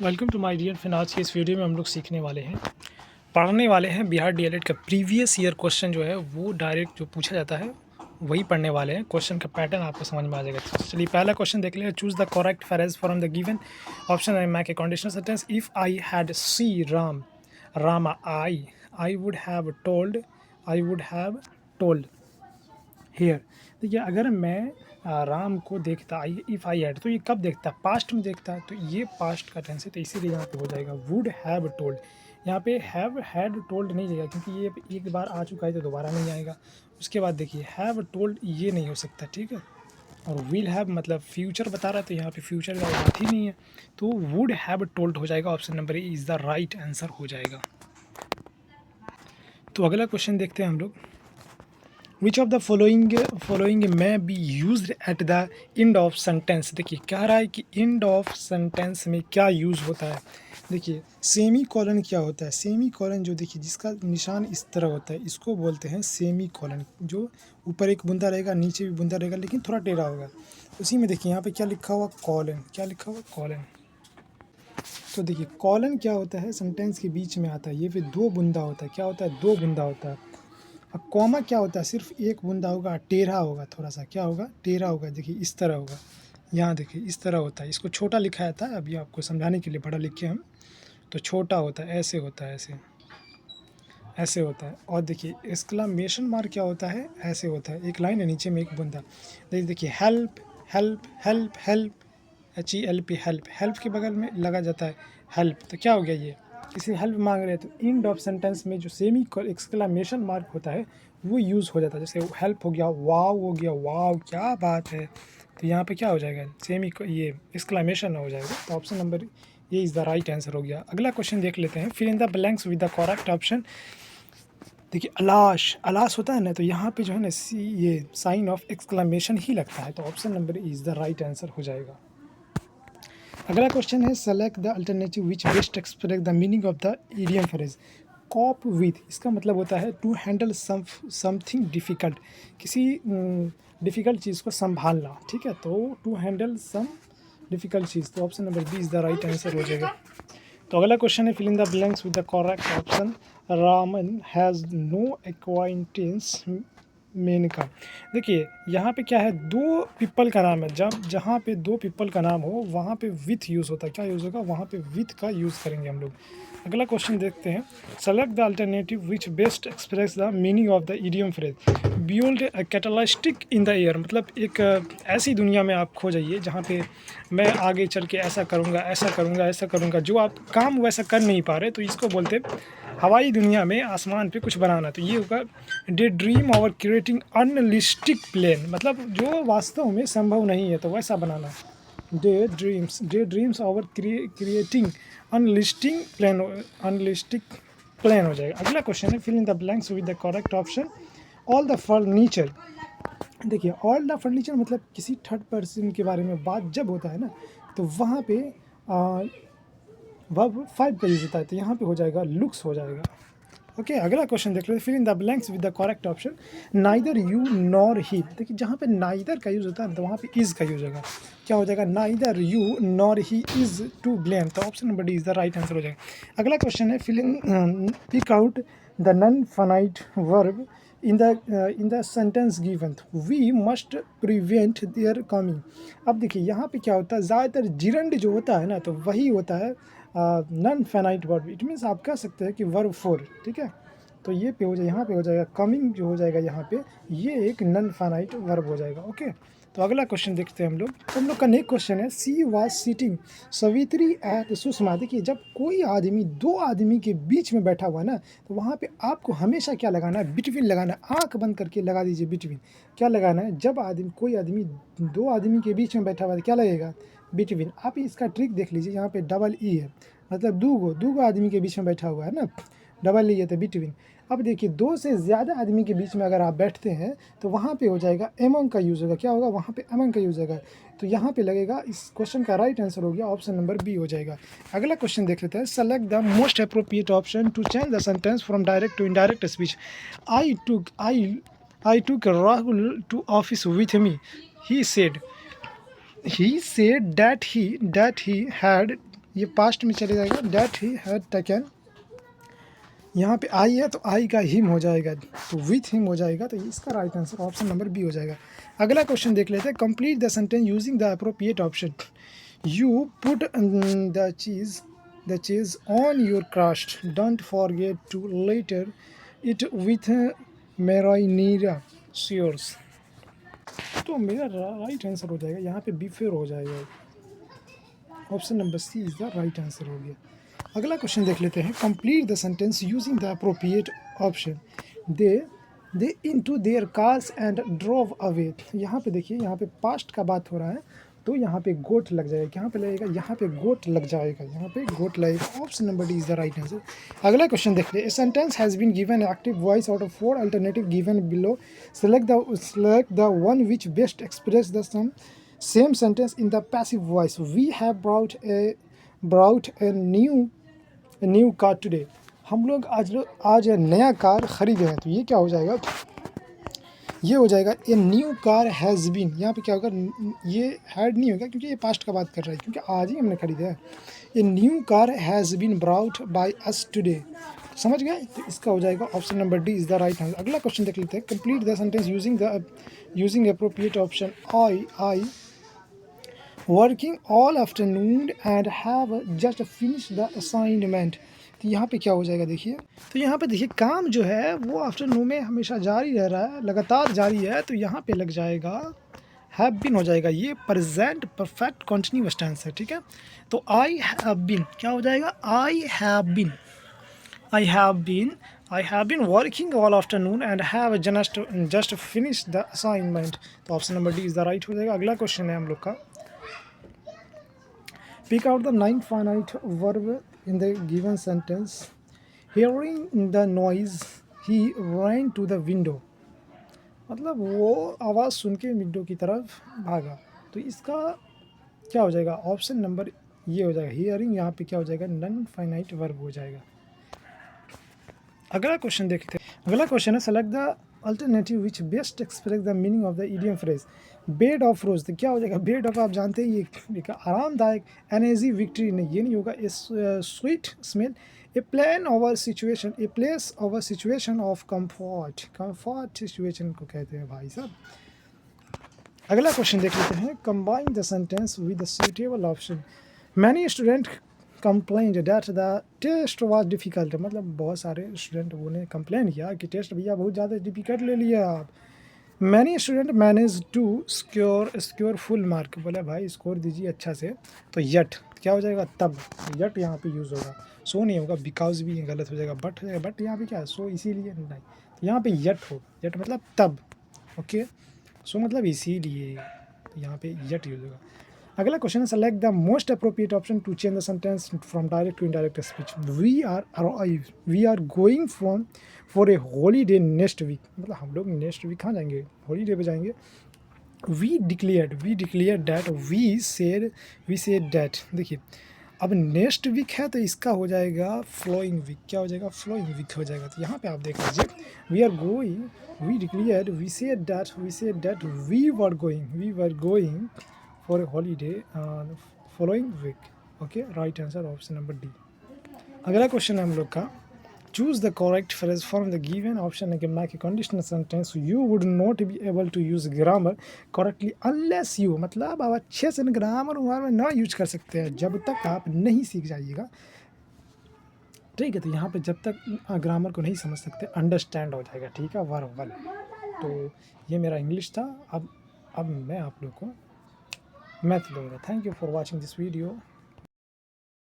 Welcome to my dear friend. आज की इस वीडियो में हम लोग सीखने वाले हैं, पढ़ने वाले हैं बिहार डीएलएड का प्रीवियस ईयर क्वेश्चन जो है वो डायरेक्ट जो पूछा जाता है वही पढ़ने वाले हैं। क्वेश्चन का पैटर्न आपको समझ में आ जाएगा। तो चलिए पहला क्वेश्चन देख लें। Choose the correct phrase from the given option है make a conditional sentence. If I had see Ram Rama I would have told her. देखिए अगर मैं राम को देखता आई इफ़ आई हैड, तो ये कब देखता, पास्ट में देखता है, तो ये पास्ट का टेंस है, तो इसीलिए यहाँ पे हो जाएगा वुड हैव टोल्ड। यहाँ पे हैव हैड टोल्ड नहीं जाएगा क्योंकि ये एक बार आ चुका है तो दोबारा नहीं आएगा। उसके बाद देखिए हैव टोल्ड ये नहीं हो सकता, ठीक है। और विल हैव मतलब फ्यूचर बता रहा है, तो यहाँ पे फ्यूचर का बात ही नहीं है, तो वुड हैव टोल्ड हो जाएगा। Option number A is the right answer हो जाएगा। तो अगला क्वेश्चन देखते हैं हम लोग। विच ऑफ द फॉलोइंग में B use at the end of sentence. देखिए कह रहा है कि एंड ऑफ सेंटेंस में क्या यूज़ होता है। देखिए सेमी कॉलन क्या होता है। सेमी कॉलन जो देखिए जिसका निशान इस तरह होता है इसको बोलते हैं सेमी कॉलन। जो ऊपर एक बूंदा रहेगा नीचे भी बूंदा रहेगा लेकिन थोड़ा टेढ़ा होगा। उसी में देखिए यहाँ पे क्या लिखा हुआ कॉलन, क्या लिखा हुआ कॉलन। तो देखिए कॉलन क्या होता है, सेंटेंस के बीच में आता है। ये फिर दो बूंदा होता है, क्या होता है, दो बूंदा होता है। अब कॉमा क्या होता है, सिर्फ एक बूंदा होगा, टेढ़ा होगा, थोड़ा सा क्या होगा, टेढ़ा होगा। देखिए इस तरह होगा, यहाँ देखिए इस तरह होता है। इसको छोटा लिखा जाता है, अभी आपको समझाने के लिए बड़ा लिखे हम, तो छोटा होता है, ऐसे होता है, ऐसे ऐसे होता है। और देखिए एक्सक्लेमेशन मार्क क्या होता है, ऐसे होता है, एक लाइन है नीचे में एक बूंदा। देखिए help help help help HELP help, help के बगल में लगा जाता है हेल्प, तो क्या हो गया, ये किसी हेल्प मांग रहे हैं तो एंड ऑफ सेंटेंस में जो सेमी एक्सक्लेमेशन मार्क होता है वो यूज़ हो जाता है। जैसे हेल्प हो गया, वाव हो गया, वाव क्या बात है, तो यहाँ पे क्या हो जाएगा, सेमी ये एक्सक्लेमेशन हो जाएगा। तो ऑप्शन नंबर ये इज़ द राइट आंसर हो गया। अगला क्वेश्चन देख लेते हैं। Fill in the blanks with the correct option. देखिए अलाश अलाश होता है ना, तो यहाँ पे जो है ना ये साइन ऑफ एक्सक्लेमेशन ही लगता है, तो option number is the right answer हो जाएगा। अगला क्वेश्चन है select the alternative which best express the meaning of the idiom phrase. Cope with, इसका मतलब होता है टू हैंडल समथिंग डिफ़िकल्ट, किसी डिफ़िकल्ट चीज़ को संभालना, ठीक है। तो टू हैंडल सम डिफ़िकल्ट चीज़, तो option number B is the right answer हो जाएगा। तो अगला क्वेश्चन है fill in the blanks with the correct option. Raman has no acquaintance Menka. देखिए यहाँ पे क्या है, दो पीपल का नाम है, जब जहाँ पे दो पीपल का नाम हो वहाँ पे विथ यूज़ होता है, क्या यूज़ होगा, वहाँ पे विथ का यूज़ करेंगे हम लोग। अगला क्वेश्चन देखते हैं। Select the alternative which best express the meaning of the idiom phrase. Build castles in the air, मतलब एक ऐसी दुनिया में आप खो जाइए जहाँ पे मैं आगे चल के ऐसा करूँगा, ऐसा करूँगा, ऐसा करूँगा, जो आप काम वैसा कर नहीं पा रहे, तो इसको बोलते हवाई दुनिया में आसमान पे कुछ बनाना। तो ये होगा day dream over creating unrealistic plan, मतलब जो वास्तव में संभव नहीं है तो वैसा बनाना। Day dreams over creating unrealistic plan हो जाएगा। अगला क्वेश्चन है fill in the blanks with the correct option. All the furniture. देखिए ऑल द फर्नीचर मतलब किसी थर्ड पर्सन के बारे में बात जब होता है ना, तो वहाँ पे वर्ब 5 का यूज होता है, तो यहाँ पे हो जाएगा लुक्स हो जाएगा। ओके अगला क्वेश्चन देख लेते हैं। Fill in the blanks with the correct option. Neither you nor he. देखिए जहाँ पे नाइदर का यूज़ होता है तो वहाँ पे इज़ का यूज़ होगा, क्या हो जाएगा, neither you nor he is to blame, तो option number D is the right answer हो जाएगा। अगला क्वेश्चन है fill in pick out the non finite verb in the sentence given. We must prevent their coming. अब देखिए यहाँ पे क्या होता है, ज़्यादातर जिरंड जो होता है ना तो वही होता है non finite verb. It means आप कह सकते हैं कि वर्ब 4, ठीक है। तो ये पे हो जाए, यहाँ पे हो जाएगा कमिंग जो हो जाएगा यहाँ पे, ये एक नॉन फाइनाइट वर्ब हो जाएगा। ओके तो अगला क्वेश्चन देखते हैं हम लोग। तो हम लोग का नेक्स्ट क्वेश्चन है she was sitting Savitri at Sushma. देखिए जब कोई आदमी दो आदमी के बीच में बैठा हुआ है ना, तो वहाँ पे आपको हमेशा क्या लगाना है, बिटवीन लगाना है। आँख बंद करके लगा दीजिए बिटवीन, क्या लगाना है, जब कोई आदमी दो आदमी के बीच में बैठा हुआ है क्या लगेगा, बिटवीन। आप इसका ट्रिक देख लीजिए, यहाँ पे डबल ई है, मतलब दो आदमी के बीच में बैठा हुआ है ना, डबल ई है तो बिटवीन। अब देखिए दो से ज़्यादा आदमी के बीच में अगर आप बैठते हैं तो वहाँ पे हो जाएगा एमंग का यूज़ होगा, क्या होगा, वहाँ पे एमंग का यूज़ होगा, तो यहाँ पे लगेगा। इस क्वेश्चन का राइट आंसर हो गया ऑप्शन नंबर बी हो जाएगा। अगला क्वेश्चन देख लेते हैं। Select the most appropriate option to change the sentence from direct to indirect speech. I took Rahul to office with me. He said that he had ये past में चले जाएगा, डेट ही हैड टेकन। यहाँ पे आई है तो आई का हिम हो जाएगा, तो विथ हिम हो जाएगा, तो इसका right answer option number B हो जाएगा। अगला क्वेश्चन देख लेते हैं। Complete the sentence using the appropriate option. You put the cheese on your crust, don't forget to letter it with marinara श्योर्स। तो मेरा राइट आंसर हो जाएगा यहाँ पे बी फेर हो जाएगा, option number C is the right answer हो गया। अगला क्वेश्चन देख लेते हैं। Complete the sentence using the appropriate option. They into their cars and drove away. यहाँ पे देखिए, यहाँ पे पास्ट का बात हो रहा है, तो यहाँ पे गोट लग जाएगा। यहाँ पे लगेगा, यहाँ पे गोट लग जाएगा, यहाँ पे गोट लगेगा। Option number D is the right answer. अगला क्वेश्चन देख ले। A sentence has been given active voice out of 4 alternative given below. Select the one which best express the same sentence in the passive voice. We have brought a new car today. हम लोग आज नया car खरीदे हैं, तो ये क्या हो जाएगा, ये हो जाएगा a new car has been. यहाँ पे क्या होगा, ये हैड नहीं होगा क्योंकि ये पास्ट का बात कर रहा है, क्योंकि आज ही हमने खरीदा है। A new car has been brought by us today. समझ गए, तो इसका हो जाएगा option number D is the right answer. अगला क्वेश्चन देख लेते हैं। Complete the sentence using appropriate option. I working all afternoon and have just finish the assignment. तो यहाँ पे क्या हो जाएगा देखिए, तो यहाँ पे देखिए काम जो है वो आफ्टरनून में हमेशा जारी रह रहा है, लगातार जारी है, तो यहाँ पे लग जाएगा हैव बीन हो जाएगा। ये प्रेजेंट परफेक्ट कॉन्टिन्यूअस टेंस है, ठीक है। तो आई हैव बीन क्या हो जाएगा, I have been working all afternoon and have just finish the assignment. तो option number D is the right हो जाएगा। अगला क्वेश्चन है हम लोग का। Pick out the non-finite verb in the given sentence. Hearing the noise, he ran to the window. मतलब वो आवाज़ सुन के विंडो की तरफ भागा। तो इसका क्या हो जाएगा, ऑप्शन नंबर ये हो जाएगा। हियरिंग यहाँ पे क्या हो जाएगा, नॉन फाइनाइट वर्ब हो जाएगा। अगला क्वेश्चन देखते हैं। अगला क्वेश्चन है select the alternative which best express the meaning of the idiom phrase. Bed of रोज, तो क्या हो जाएगा, बेड ऑफ आप जानते हैं ये एक आरामदायक, एनर्जी विक्ट्री नहीं, ये नहीं होगा। A sweet smell, a plain over situation, a place over situation of comfort situation को कहते हैं भाई साहब। अगला क्वेश्चन देख लेते हैं। Combine the sentence with the suitable option. Many student complaint that the test was difficult. मतलब बहुत सारे स्टूडेंट ने कंप्लेन किया कि टेस्ट भैया बहुत ज़्यादा डिफ़िकल्ट ले लिया आप। Many student manage to score full mark. बोला भाई स्कोर दीजिए अच्छा से, तो यट क्या हो जाएगा, तब। यट यहाँ पे यूज़ होगा, सो नहीं होगा, बिकॉज भी गलत हो जाएगा, बट हो जाएगा। बट यहाँ पे क्या है, सो इसीलिए नहीं, तो यहाँ पे यट होगा। यट मतलब तब, ओके। सो मतलब इसीलिए, तो यहाँ पे यट यूज़ होगा। अगला क्वेश्चन है select the most appropriate option to change the sentence from direct to indirect speech. We are going for a holiday next week. मतलब हम लोग नेक्स्ट वीक कहाँ जाएंगे, हॉलीडे पे जाएंगे। We declare that, we said that. देखिए अब next week है तो इसका हो जाएगा फ्लोइंग वीक। क्या हो जाएगा, फ्लोइंग वीक हो जाएगा। तो यहाँ पे आप देख लीजिए, we are going, we declare, we said that we were going for a holiday following week. Okay, right answer option number D. अगला क्वेश्चन है हम लोग का। Choose the correct phrase from the given option है make a conditional sentence. You would not be able to use grammar correctly unless you. मतलब आप अच्छे से ग्रामर में ना यूज कर सकते हैं जब तक आप नहीं सीख जाइएगा, ठीक है। तो यहाँ पे जब तक ग्रामर को नहीं समझ सकते अंडरस्टैंड हो जाएगा, ठीक है, वर्बल। तो ये मेरा इंग्लिश था। अब मैं आप लोग को मैथ लूँगा। Thank you for watching this video.